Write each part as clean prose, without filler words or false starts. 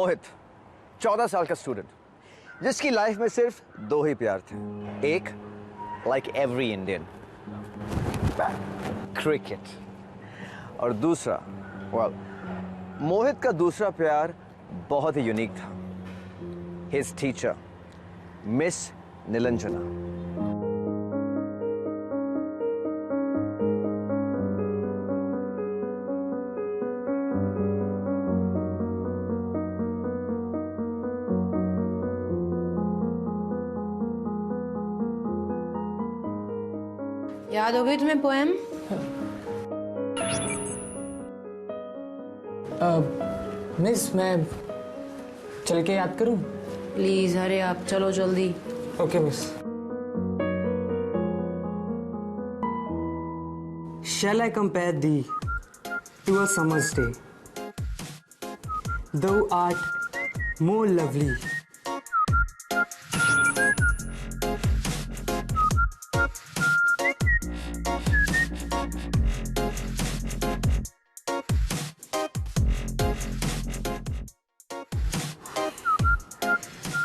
मोहित 14 साल का स्टूडेंट जिसकी लाइफ में सिर्फ दो ही प्यार थे। एक लाइक एवरी इंडियन क्रिकेट, और दूसरा वेल मोहित का दूसरा प्यार बहुत ही यूनिक था। His teacher miss Nilanjana. याद हो गई तुम्हें पोएम? मिस मैं चल के याद करूं? प्लीज हरे आप, चलो जल्दी। Okay miss. Shall I compare thee to a summer's day? Thou art more lovely.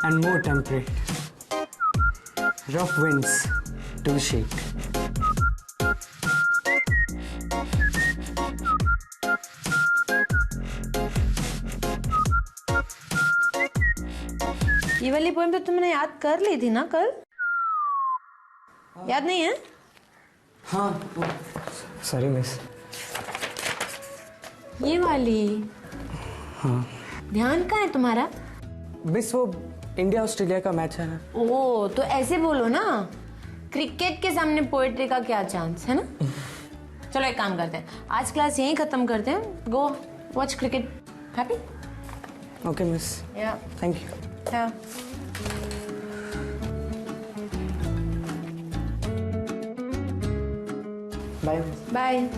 And more temperate. Rough winds do shake. ये वाली पोएम तो तुमने याद कर ली थी ना कल? याद नहीं है? हाँ, सॉरी मिस। ये वाली? हाँ। ध्यान कहाँ है तुम्हारा? मिस वो इंडिया ऑस्ट्रेलिया का मैच है ना। ओह तो ऐसे बोलो ना, क्रिकेट के सामने पोएट्री का क्या चांस है ना। चलो एक काम करते हैं, आज क्लास यहीं खत्म करते हैं। Go watch cricket. Happy? Okay miss. या थैंक यू। या बाय बाय।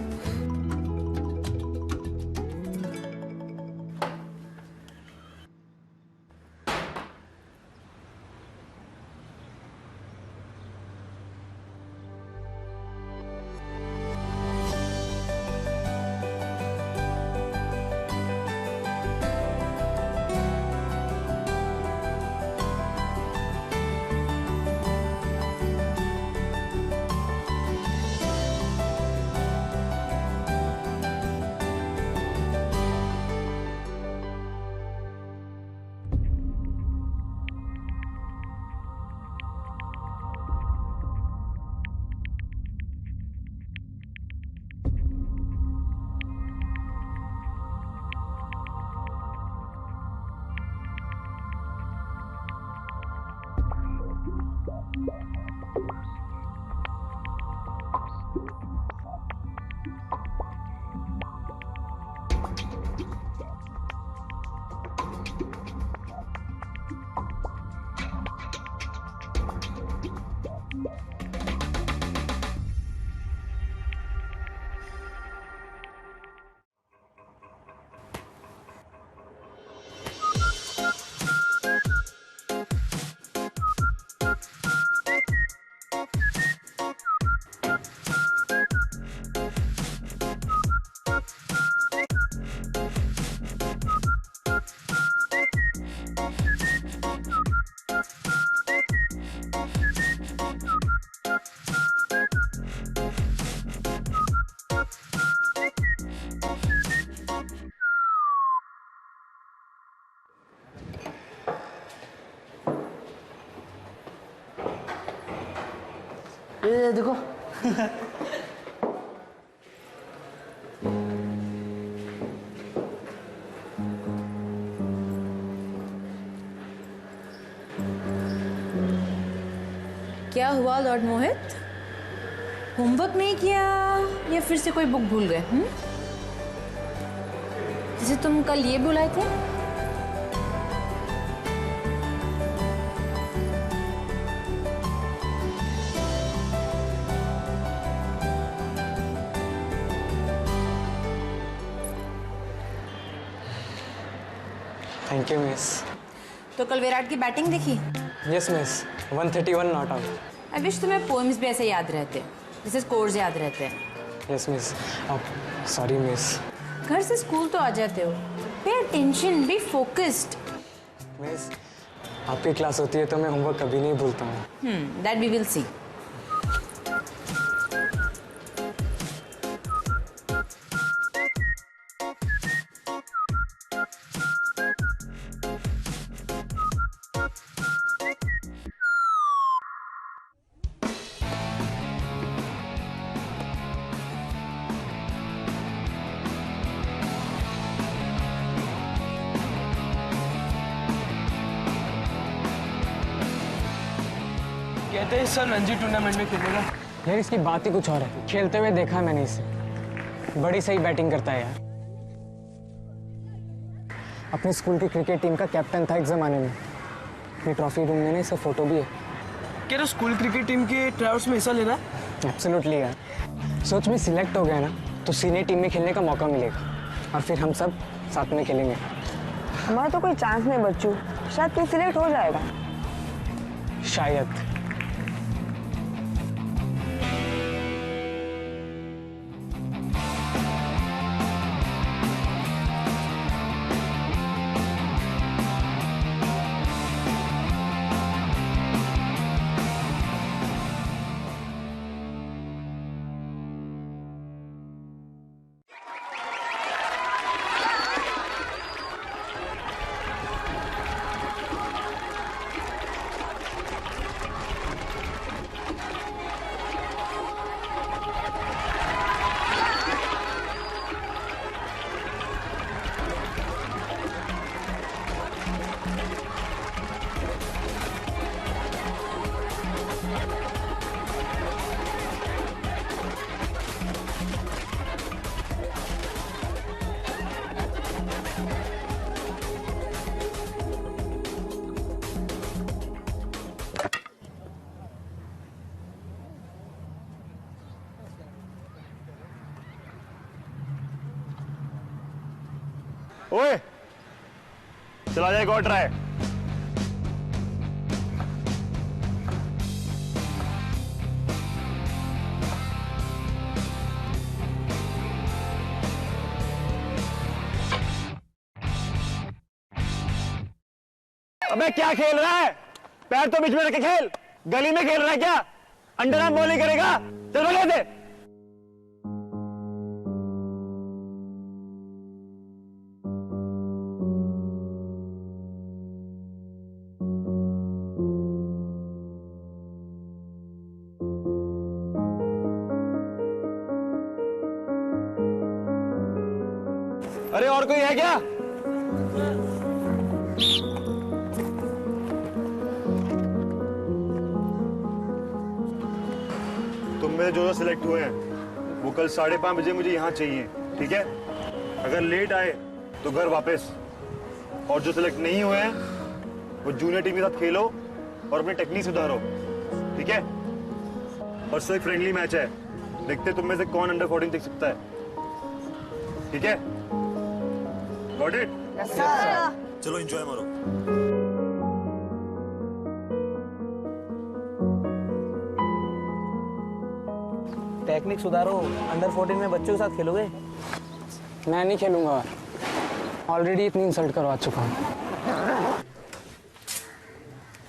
ये देखो। क्या हुआ लॉर्ड मोहित? होमवर्क नहीं किया या फिर से कोई बुक भूल गए? जिसे तुम कल ये बुलाए थे? Thank you miss. तो कल विराट की बैटिंग देखी? Yes miss, 131 not out. I wish तुम्हें पोएम्स भी ऐसे याद रहते, जैसे स्कोर्स याद रहते हैं। Yes miss. Sorry miss. घर से स्कूल तो आ जाते हो। Pay attention, be focused. Miss, आपकी क्लास होती है तो मैं होमवर्क कभी नहीं भूलता हूँ। That we will see. कहते हैं इस साल रणजी टूर्नामेंट में खेलेगा। यार इसकी बात ही कुछ और है, खेलते हुए देखा है मैंने इसे, बड़ी सही बैटिंग करता है यार। अपने स्कूल की क्रिकेट टीम का कैप्टन था एक जमाने में। ये ट्रॉफी रूम में ना इसका फोटो भी है। क्या तो स्कूल क्रिकेट टीम के ट्रायल्स में हिस्सा ले रहा है? एब्सोल्युटली यार, सोच में सिलेक्ट हो गया ना तो सीनियर टीम में खेलने का मौका मिलेगा और फिर हम सब साथ में खेलेंगे। हमारा तो कोई चांस नहीं बच्चू, शायद तू सिलेक्ट हो जाएगा। शायद। ओए, चला जाए, एक और ट्राई। अबे क्या खेल रहा है? पैर तो बीच में रख के खेल। गली में खेल रहा है क्या? अंडर आर्म बॉलिंग करेगा? चल बगैर दे। अरे और कोई है क्या? तुम में जो सिलेक्ट हुए हैं वो कल 5:30 बजे मुझे यहाँ चाहिए, ठीक है? अगर लेट आए तो घर वापस। और जो सिलेक्ट नहीं हुए हैं वो जूनियर टीम के साथ खेलो और अपनी टेक्निक सुधारो, ठीक है? और सो एक फ्रेंडली मैच है, देखते तुम में से कौन अंडर 14 टिक सकता है, ठीक है? Got it? Yes, sir. चलो एंजॉय मारो। टेक्निक सुधारो। अंडर 14 में बच्चों के साथ खेलोगे? मैं नहीं खेलूंगा, ऑलरेडी इतनी इंसल्ट करवा चुका हूँ।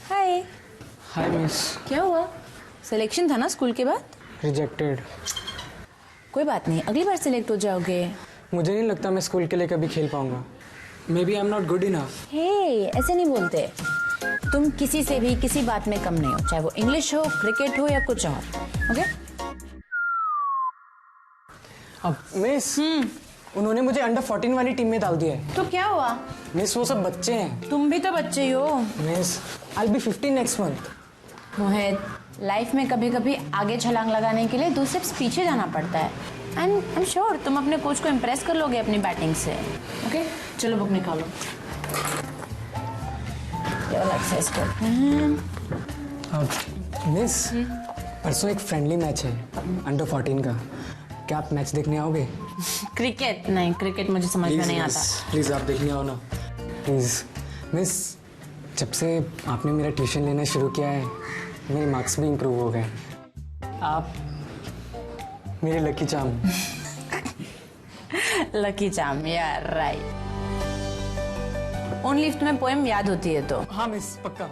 हाय। Hi miss. क्या हुआ? सिलेक्शन था ना स्कूल के बाद? रिजेक्टेड। कोई बात नहीं, अगली बार सिलेक्ट हो जाओगे। मुझे नहीं लगता मैं स्कूल के लिए कभी खेल पाऊंगा। Maybe I am not good enough. Hey, ऐसे नहीं बोलते। तुम किसी से भी किसी बात में कम नहीं हो, चाहे वो इंग्लिश हो, क्रिकेट हो या कुछ और। ओके? अब मिस, उन्होंने मुझे अंडर 14 वाली टीम में डाल दिया है। तो क्या हुआ? मिस वो सब बच्चे हैं। तुम भी तो बच्चे ही हो। Miss, I will be 15 next month. Mohit, life में कभी कभी आगे छलांग लगाने के लिए 2 स्टेप्स पीछे जाना पड़ता है। एंड आई एम श्योर तुम अपने कोच को इम्प्रेस कर लोगे अपनी बैटिंग से। ओके, चलो बुक निकालो। ये वाला एक्सरसाइज करते हैं। अब मिस, परसों एक फ्रेंडली मैच है अंडर 14 का, क्या आप मैच देखने आओगे? क्रिकेट? नहीं, क्रिकेट मुझे समझ में नहीं आता। प्लीज आप देखने आओ ना प्लीज। मिस, जब से आपने मेरा ट्यूशन लेना शुरू किया है मेरे मार्क्स भी इम्प्रूव हो गए। आप मेरे लकी चार्म। लकी चार्म, यार राइट। ओनली इफ तुम्हें पोएम याद होती है तो। हाँ मिस, पक्का।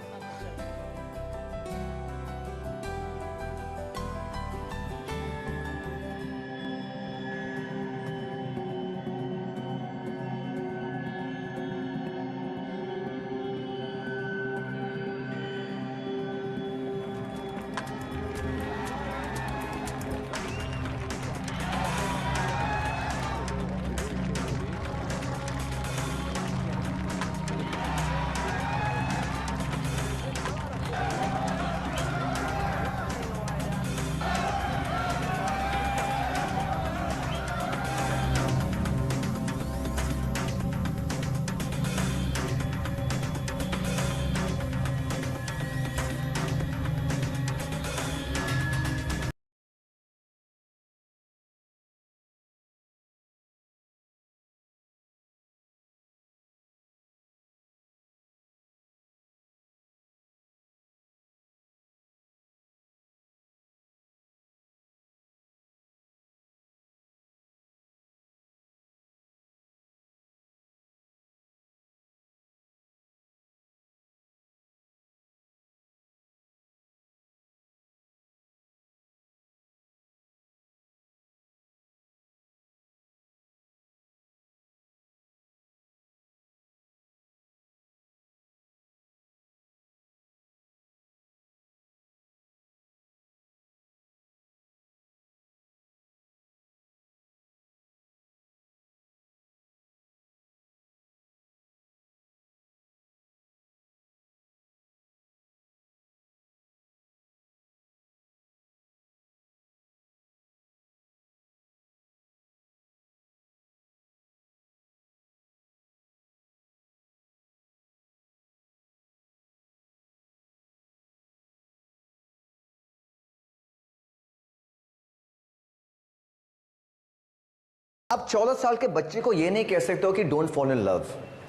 आप 14 साल के बच्चे को ये नहीं कह सकते हो कि don't fall in love.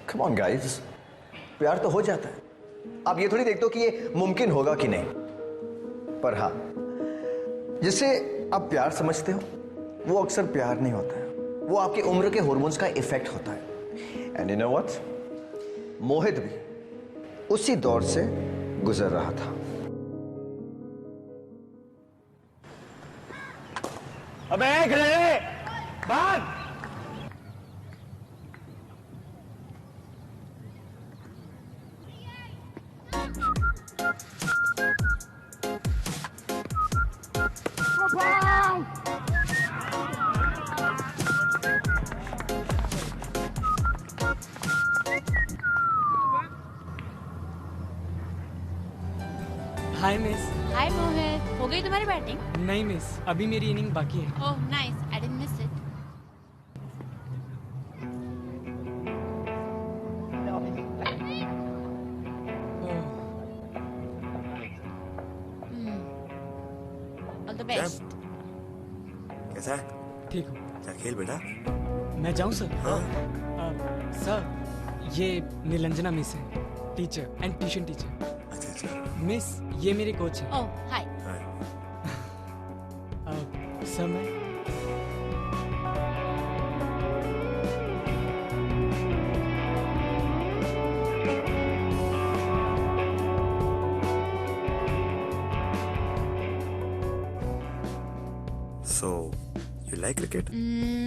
Come on guys, प्यार तो हो जाता है। आप ये थोड़ी देखते हो कि ये मुमकिन होगा कि नहीं। पर हाँ, जिसे आप प्यार समझते हो वो अक्सर प्यार नहीं होता है, वो आपकी उम्र के हार्मोन्स का इफेक्ट होता है। एंड यू नो व्हाट, मोहित भी उसी दौर से गुजर रहा था। अबे गले भाग। Hi miss. हाय मोहित, हो गई तुम्हारी बैटिंग? नहीं मिस, अभी मेरी इनिंग बाकी है। Oh nice, I didn't miss it. All the best. कैसा है? ठीक हूँ। क्या खेल बेटा? मैं जाऊँ सर? हाँ। सर, ये निरंजना मिस है, टीचर एंड ट्यूशन टीचर। अच्छा अच्छा। मिस, ये मेरे कोच है। Oh hi. सर मैं So, you like cricket?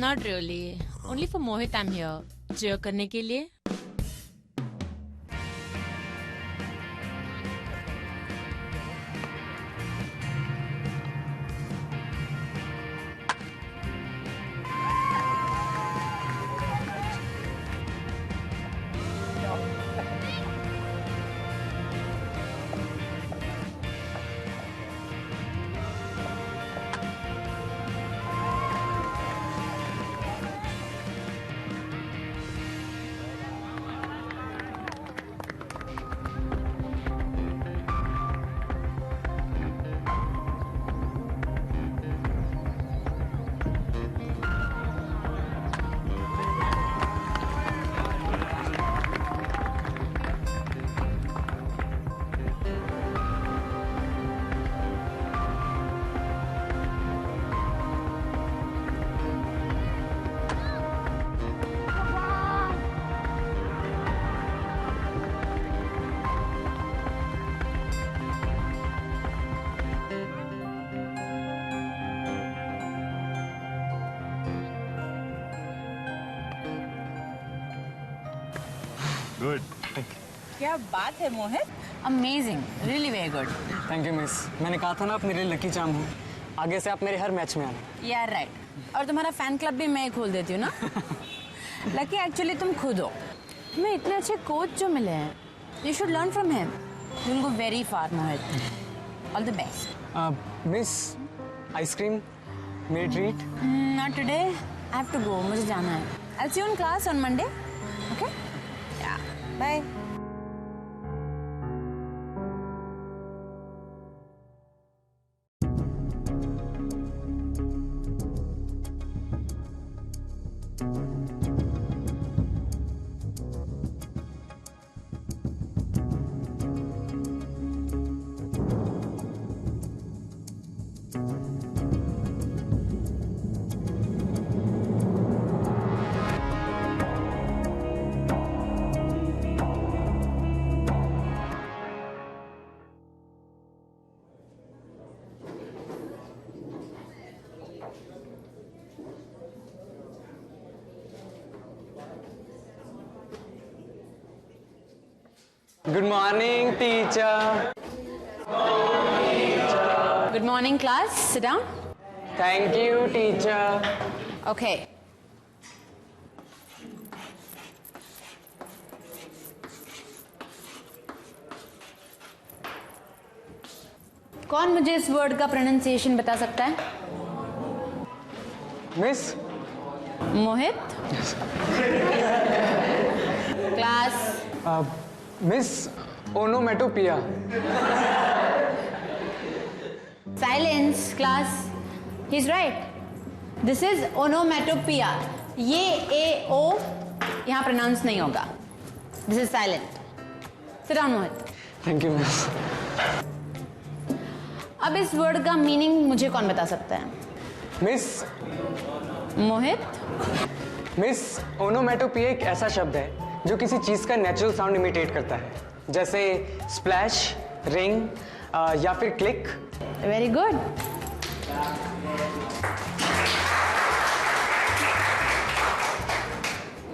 Not really, only for Mohit I am here. Cheer करने के लिए। गुड। क्या बात है Mohit. Amazing, really very good. Thank you miss. मैंने कहा था ना आप मेरे लकी चार्म हो। आगे से आप मेरे हर मैच में आना। यार राइट। और तुम्हारा फैन क्लब भी मैं खोल देती हूँ ना। लकी एक्चुअली तुम खुद हो। तुम्हें इतने अच्छे कोच जो मिले हैं, you should learn from him. You will go very far Mohit. All the best. Miss ice cream मेरी treat. Not today, I have to go, मुझे जाना है। I will see you in class on Monday. Okay, yeah bye. Good morning teacher. Good morning, class. Sit down. Thank you teacher. Okay. कौन मुझे इस word का pronunciation बता सकता है? Miss Mohit. Class. Miss onomatopoeia. Silence class. He is right. This is onomatopoeia. ये ए ओ यहाँ pronounce नहीं होगा। This is silent. Sit down Mohit. Thank you miss. अब इस वर्ड का मीनिंग मुझे कौन बता सकता है? मिस मोहित। ओनोमेटोपिया एक ऐसा शब्द है जो किसी चीज का नेचुरल साउंड इमिटेट करता है, जैसे स्प्लैश, रिंग या फिर click. Very good.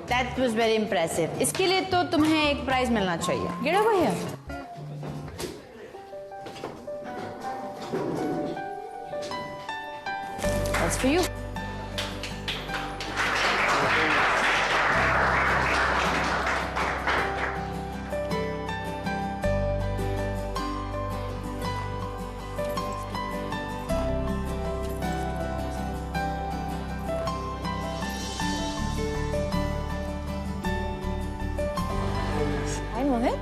That was very impressive. इसके लिए तो तुम्हें एक प्राइज मिलना चाहिए। Get over here. That's for you. Hi, Mohit.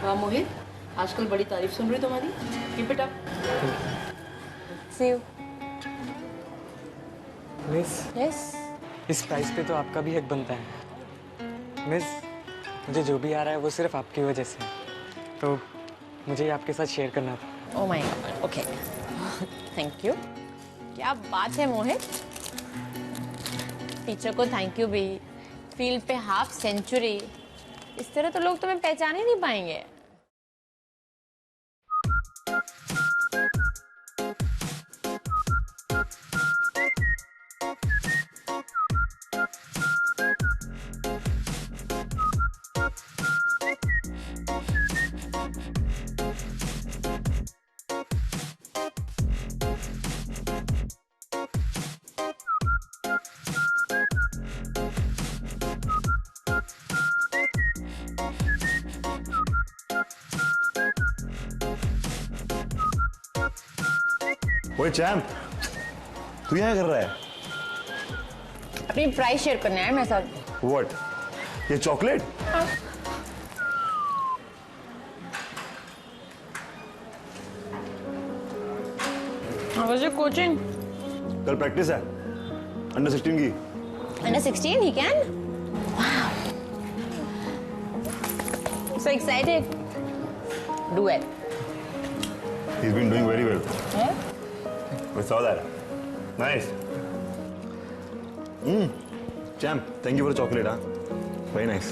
वाह मोहित, आजकल बड़ी तारीफ सुन रही तुम्हारी। Keep it up. See you. Miss Yes. इस प्राइस पे तो आपका भी हक बनता है। मिस मुझे जो भी आ रहा है वो सिर्फ आपकी वजह से है, तो मुझे ये आपके साथ शेयर करना था। Oh my God. Okay. Thank you. क्या बात है मोहित। टीचर को थैंक यू भी। फील्ड पे हाफ सेंचुरी। इस तरह तो लोग तुम्हें पहचान ही नहीं पाएंगे। ओए चैम्प, तू यहाँ कर रहा है? अपनी प्राइस शेयर करना है मेरे साथ। व्हाट? ये chocolate? How was your coaching? कल प्रैक्टिस है अंडर 16 की। Under 16, he can? Wow. So excited. Do it. He's been doing very well. Yeah? We saw that. Nice. Champ, thank you for the chocolate, huh? Very nice.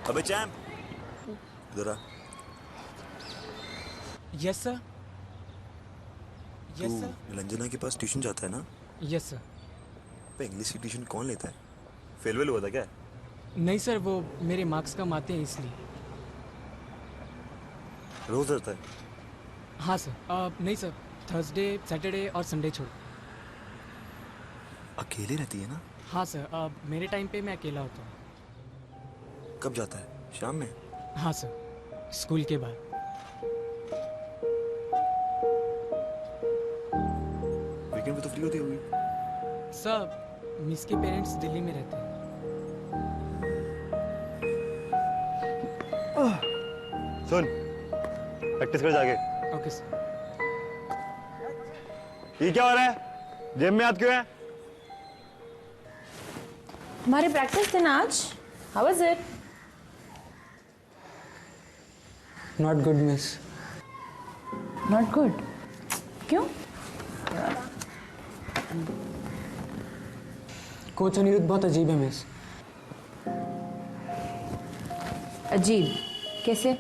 अबे champ, इधर आ। Yes sir. Yes तू sir. Niranjana के पास tuition जाता है ना? Yes sir. English की ट्यूशन कौन लेता है? फेयरवेल हुआ था क्या? नहीं सर, वो मेरे मार्क्स कम आते हैं इसलिए। रोज रहता है? हाँ सर। नहीं सर, थर्सडे, सैटरडे और संडे छोड़। अकेले रहती है ना? हाँ सर, मेरे टाइम पे मैं अकेला होता हूँ। कब जाता है? शाम में? हाँ सर, स्कूल के बाद। वीकेंड पे तो फ्री होती होगी? सर, मिस के पेरेंट्स दिल्ली में रहते हैं। सुन, प्रैक्टिस कर जाके। Okay sir. ये क्या हो रहा है? जिम में याद क्यों है? हमारी प्रैक्टिस थी ना आज। How was it? Not good miss. Not good? क्यों? कोच अनिरुद्ध बहुत अजीब है मिस। अजीब कैसे?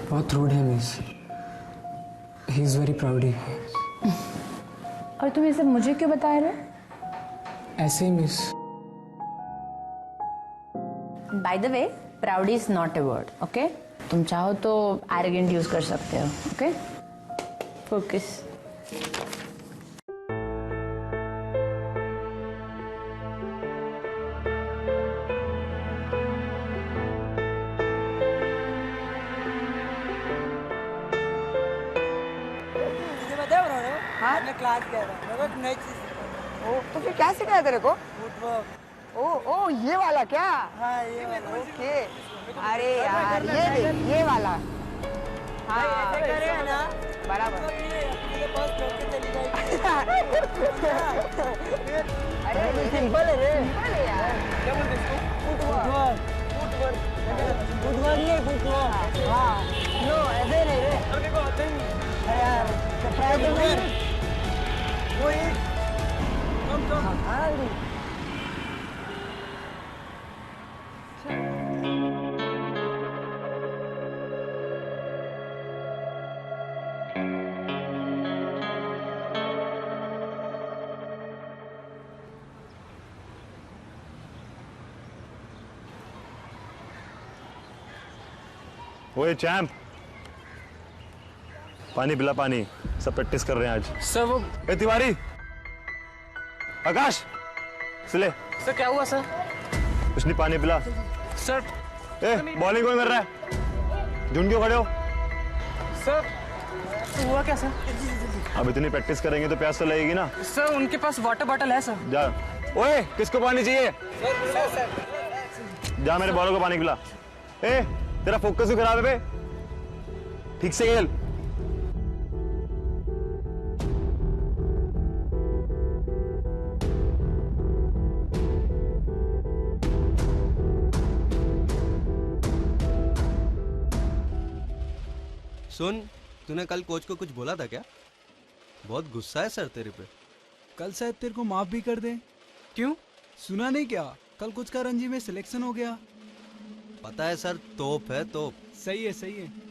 बहुत रूड है मिस। He is very प्राउडी। और तुम ये सब मुझे क्यों बता रहे हो? ऐसे ही miss. By the way, proud is not a word, okay? तुम चाहो तो एरोगेंट यूज कर सकते हो, ओके? फोकस। हाँ? क्लास गया था, मेरे को नई चीज। ओ, तो फिर क्या सिखाया तेरे को? फुटवर्क। ओ ये वाला क्या? हाँ, ये वाला। ओके। अरे यार ये देख, ये वाला। हाँ ऐसे करेगा ना, बराबर। तो ये बस ठोक के चली जाएगी। अरे ये सिंपल है रे। सिंपल है यार। क्या बोलते हैं इसको? फुटवर्क। फुटवर्क। फुटवर्क नहीं, फुटवर्क। हाँ। नो ऐसे नहीं रे। अब देखो आता ही नहीं। अरे यार, ट्राई तो कर। वो एक कम हाँ। ओए चैंप, पानी पिला पानी। सब प्रैक्टिस कर रहे हैं आज। सर वो ए तिवारी, आकाश, सिले। सर क्या हुआ सर? कुछ नहीं, पानी पिला। सर ए बॉलिंग कौन कर रहा है? झुंड क्यों खड़े हो? सर हुआ क्या सर? अब इतनी प्रैक्टिस करेंगे तो प्यास तो लगेगी ना। सर उनके पास वाटर बॉटल है सर। जा। ओए किसको पानी चाहिए? जा मेरे बॉलों को पानी पिला। ए तेरा फोकस भी खराब है बे, ठीक से खेल। सुन, तूने कल कोच को कुछ बोला था क्या? बहुत गुस्सा है सर तेरे पे। कल शायद तेरे को माफ भी कर दे। क्यों? सुना नहीं क्या? कल कुछ का रणजी में सिलेक्शन हो गया। पता है सर, तोप है तोप। सही है सही है।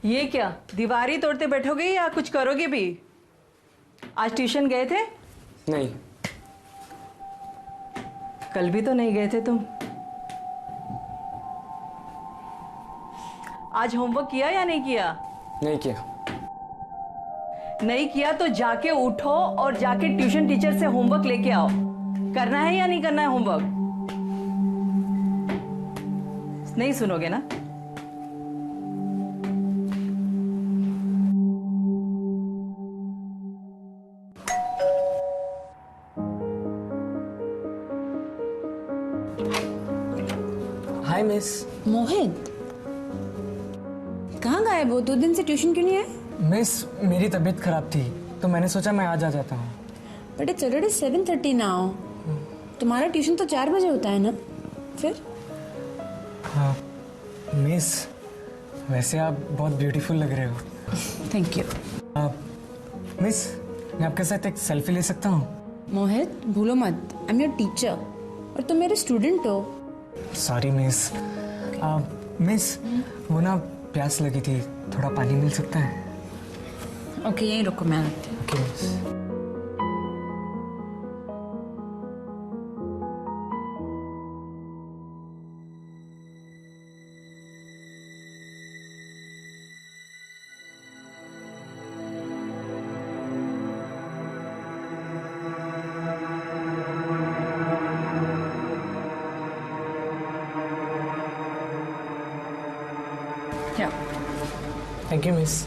ये क्या दीवारी तोड़ते बैठोगे या कुछ करोगे भी? आज ट्यूशन गए थे? नहीं। कल भी तो नहीं गए थे तुम। आज होमवर्क किया या नहीं किया? नहीं किया। नहीं किया तो जाके उठो और जाके ट्यूशन टीचर से होमवर्क लेके आओ। करना है या नहीं करना है होमवर्क? नहीं सुनोगे ना? Hi miss. मोहित, कहाँ गायब हो? 2 दिन से ट्यूशन क्यों नहीं आए? मिस मेरी तबीयत खराब थी तो मैंने सोचा मैं आज आ जाता हूँ। But it's already 7:30 now. तुम्हारा ट्यूशन तो 4 बजे होता है ना? फिर हाँ मिस, वैसे आप बहुत ब्यूटीफुल लग रहे हो। Thank you. मिस मैं आपके साथ एक सेल्फी ले सकता हूँ? मोहित, भूलो मत, आई एम योर टीचर और तुम मेरे स्टूडेंट हो। Sorry miss. मिस वो ना प्यास लगी थी, थोड़ा पानी मिल सकता है? ओके, यहीं रुको, मैं आती हूँ। Okay miss. Yeah. Thank you miss.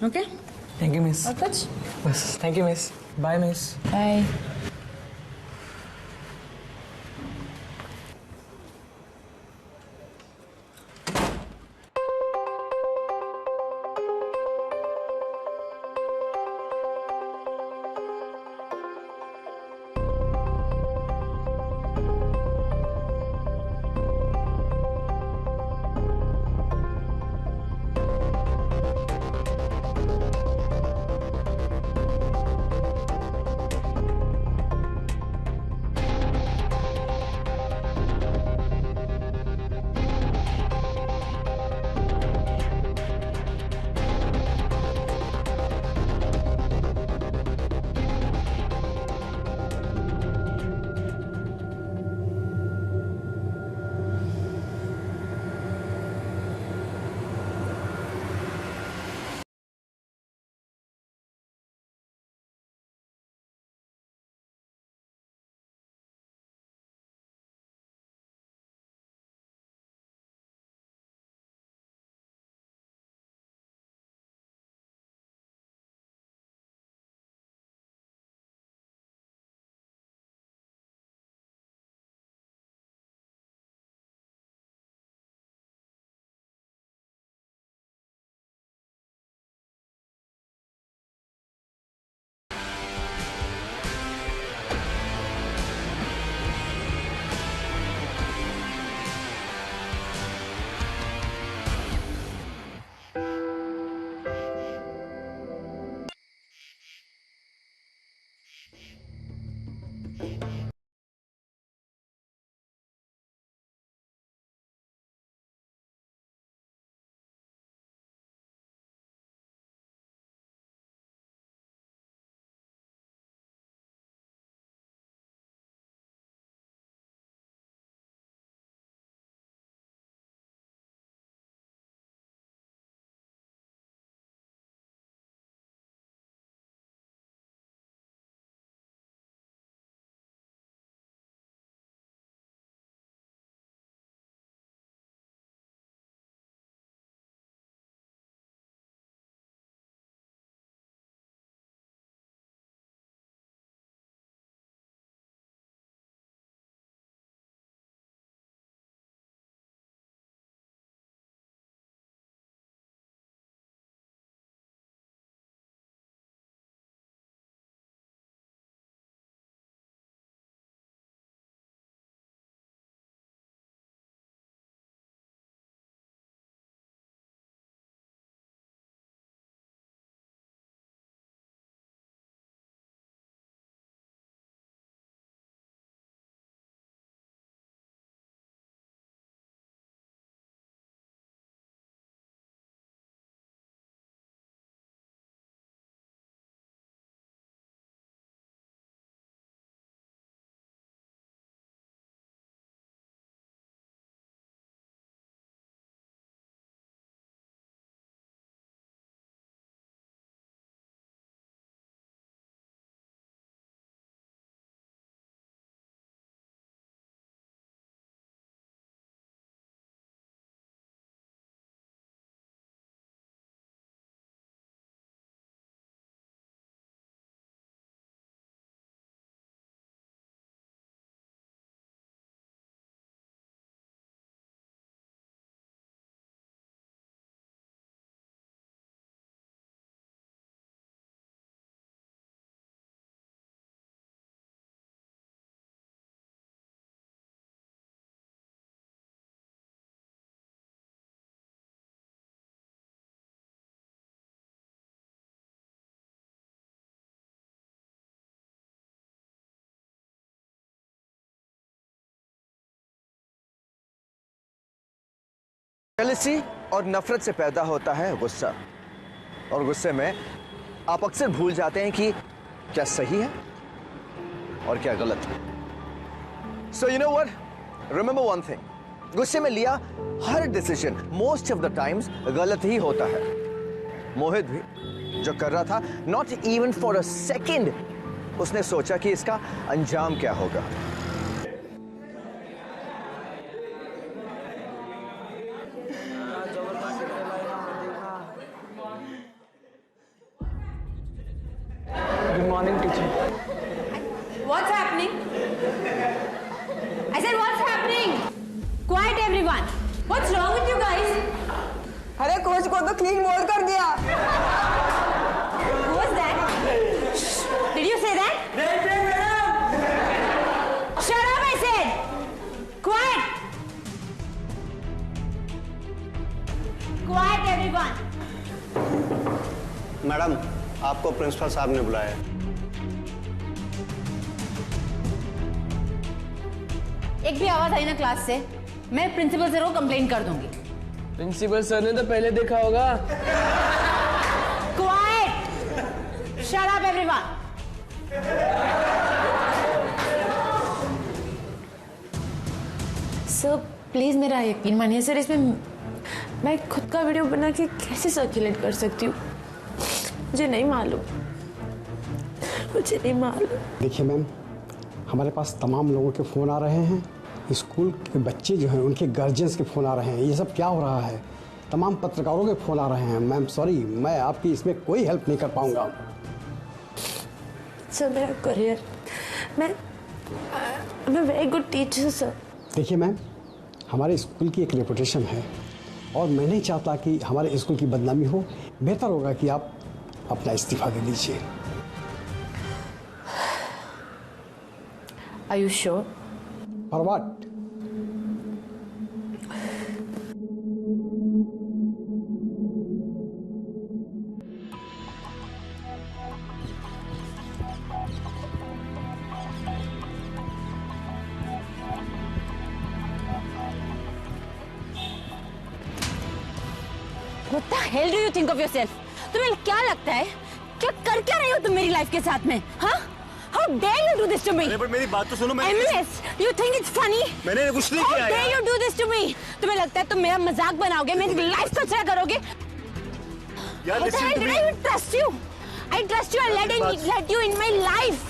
Okay, thank you miss. और कुछ? बस thank you miss. Bye miss. Bye. Jealousy और नफरत से पैदा होता है गुस्सा, और गुस्से में आप अक्सर भूल जाते हैं कि क्या सही है और क्या गलत है। So you know what, remember one thing, गुस्से में लिया हर decision most of the times गलत ही होता है। मोहित भी जो कर रहा था, not even for a second उसने सोचा कि इसका अंजाम क्या होगा। Good morning teacher. What's happening? I said, what's happening? Quiet, everyone. What's wrong with you guys? अरे कोच को तो क्लीन बोल्ड कर दिया। Who was that? Did you say that? Shut up, I said. Quiet. Quiet, everyone. Madam, आपको principal साहब ने बुलाया है। एक भी आवाज आई ना क्लास से, मैं प्रिंसिपल सर को कंप्लेंट कर दूंगी। प्रिंसिपल सर ने तो पहले देखा होगा। Quiet. Shut up, everyone. Sir please मेरा यकीन मानिए सर, इसमें मैं खुद का वीडियो बना के कैसे सर्कुलेट कर सकती हूँ, मुझे नहीं मालूम, मुझे नहीं मालूम। देखिए मैम, हमारे पास तमाम लोगों के फ़ोन आ रहे हैं, स्कूल के बच्चे जो हैं उनके गार्जियंस के फ़ोन आ रहे हैं, ये सब क्या हो रहा है, तमाम पत्रकारों के फ़ोन आ रहे हैं। मैम सॉरी, मैं आपकी इसमें कोई हेल्प नहीं कर पाऊंगा। सर मेरा करियर, मैं वेरी गुड टीचर सर। देखिए मैम, हमारे स्कूल की एक रेपुटेशन है और मैं नहीं चाहता कि हमारे स्कूल की बदनामी हो। बेहतर होगा कि आप अपना इस्तीफा दे दीजिए। Are you sure? For what? What the hell do you think of yourself? तुम्हें क्या लगता है, क्या कर क्या रही हो तुम मेरी लाइफ के साथ में? हाँ? How dare you do this to me? अरे पर मेरी बात तो सुनो। MLS, you think it's funny? मैंने कुछ नहीं किया। How dare you do this to me? तुम्हें लगता है तुम मेरा मजाक बनाओगे, मेरी लाइफ कचरा करोगे? यार listen to me. I trust you. I trust you and let you in my life.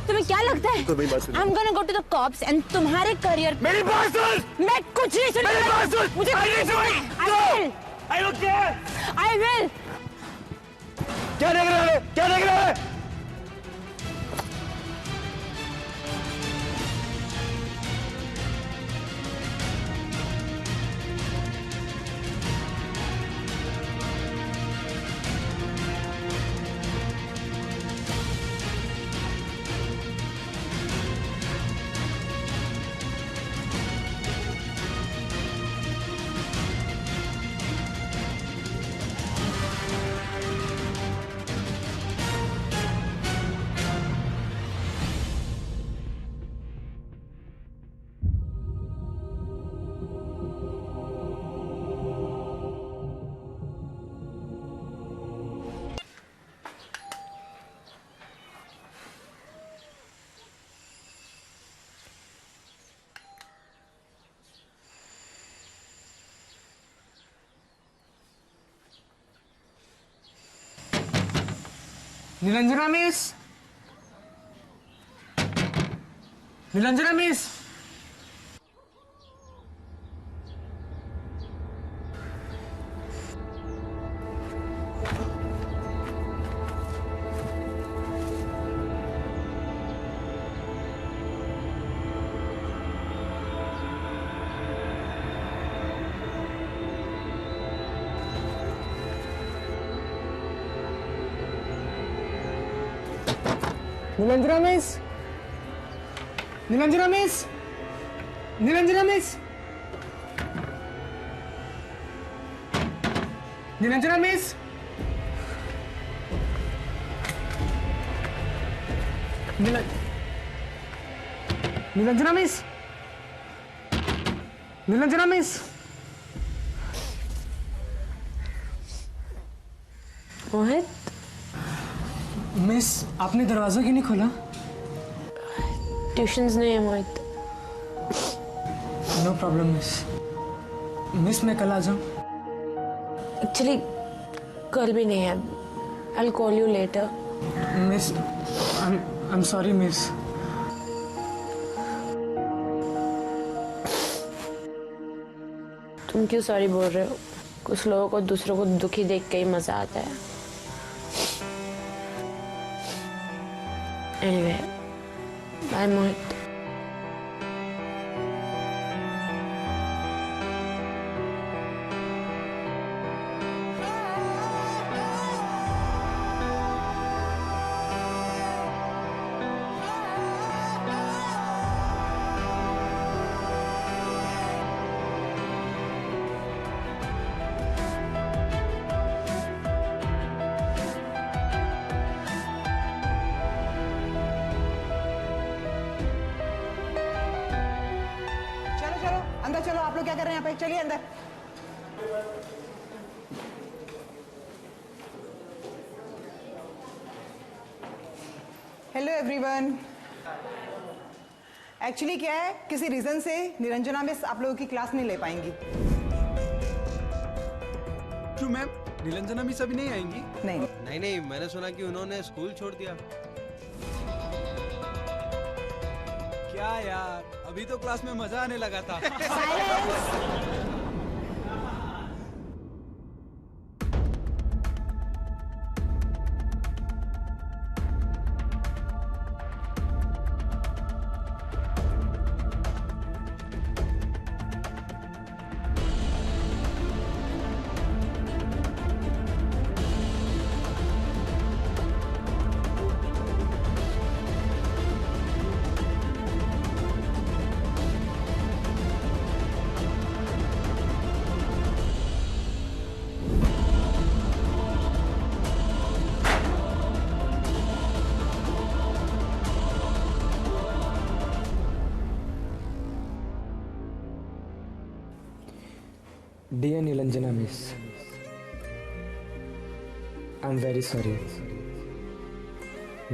तुम्हें क्या लगता है? तो मेरी बात सुनो। I'm gonna go to the cops and तुम्हारे करियर। मेरी बात सुन। मैं कुछ नहीं सुन। मेरी बात सुन। मुझे I will. I don't care. I will. क्या देख रहे हैं? क्या देख रहे हैं? Nilanjana miss, Nilanjana miss. Nilanjana miss, Nilanjana miss, Nilanjana miss, Nilanjana miss, Nilanjana miss, Nilanjana miss. Mohit, miss आपने दरवाजा क्यों नहीं खोला? ट्यूशंस नहीं है मोहित। नो प्रॉब्लम मिस मैं कल आ जाऊँ? एक्चुअली कल भी नहीं है। I'll call you later. Miss I'm sorry miss. तुम क्यों सॉरी बोल रहे हो? कुछ लोगों को दूसरों को दुखी देख के ही मजा आता है। Anyway, bye मोहित। अंदर चलो, आप लोग क्या कर रहे हैं यहाँ पे? चलिए अंदर। Hello everyone. एक्चुअली क्या है, किसी रीजन से निरंजना मिस आप लोगों की क्लास नहीं ले पाएंगी। क्यों मैम? निरंजना मिस अभी नहीं आएंगी? नहीं, मैंने सुना कि उन्होंने स्कूल छोड़ दिया। क्या यार, अभी तो क्लास में मजा आने लगा था। Dear Nilanjana miss, I am very sorry.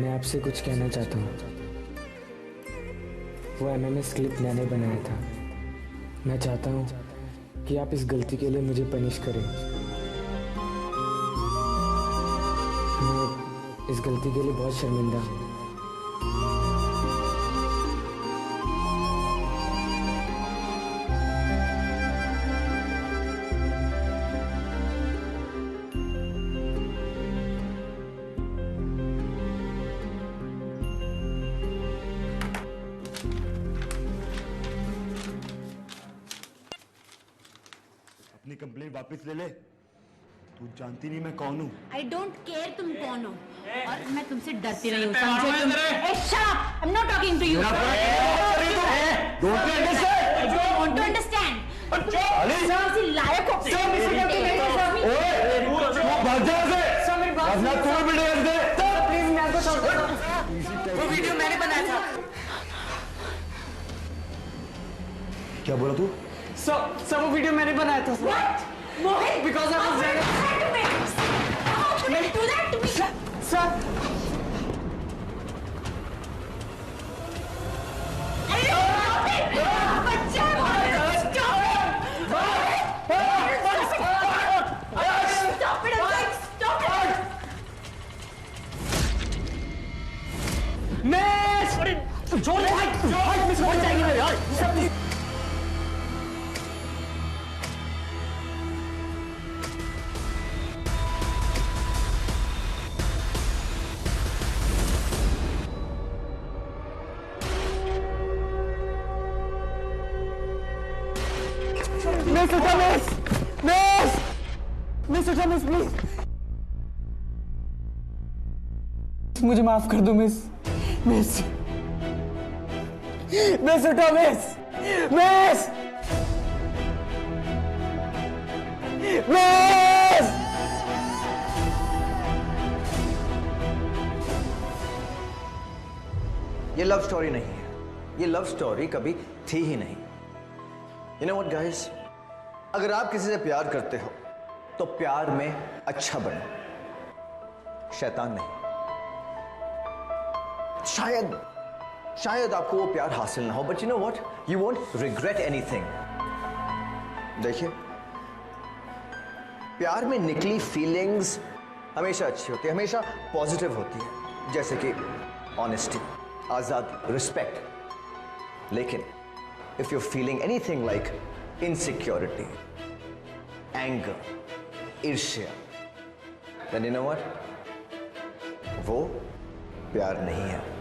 मैं आपसे कुछ कहना चाहता हूँ। वो MMS क्लिप मैंने बनाया था। मैं चाहता हूँ कि आप इस गलती के लिए मुझे पनिश करें। मैं इस गलती के लिए बहुत शर्मिंदा हूँ। अपनी कंप्लेंट वापस ले ले। तू जानती नहीं मैं कौन हूँ। I don't care तुम कौन हो, और मैं तुमसे डरती नहीं हूँ, समझे तुम? Hey, shut up! I'm not talking to you. Don't you understand? I don't want to understand. Sir, किसी लायक हो। ओए, तू भाग जा से। वरना तू भी डर दे। प्लीज मैं आपको छोड़ दो। वो वीडियो मैंने बनाया था। क्या बोला तू? सर वो वीडियो मैंने बनाया था। What? Mohit? Because I was there. How could you do that to me? Sir. बच्चा, stop it! Stop it! Miss! जोर से मिस हो जाएगी मेरे यार। मिस उठा मिस प्लीज। मुझे माफ कर दो मिस उठा मिस। ये लव स्टोरी नहीं है। ये लव स्टोरी कभी थी ही नहीं। You know what guys? अगर आप किसी से प्यार करते हो तो प्यार में अच्छा बनो। शैतान नहीं। शायद आपको वो प्यार हासिल ना हो, but you know what, you won't regret anything. देखिए, प्यार में निकली फीलिंग्स हमेशा अच्छी होती है, हमेशा पॉजिटिव होती है, जैसे कि ऑनेस्टी, आजाद, रिस्पेक्ट। लेकिन if you feeling anything like insecurity, anger, ईर्ष्या, देन यू नो व्हाट, वो प्यार नहीं है।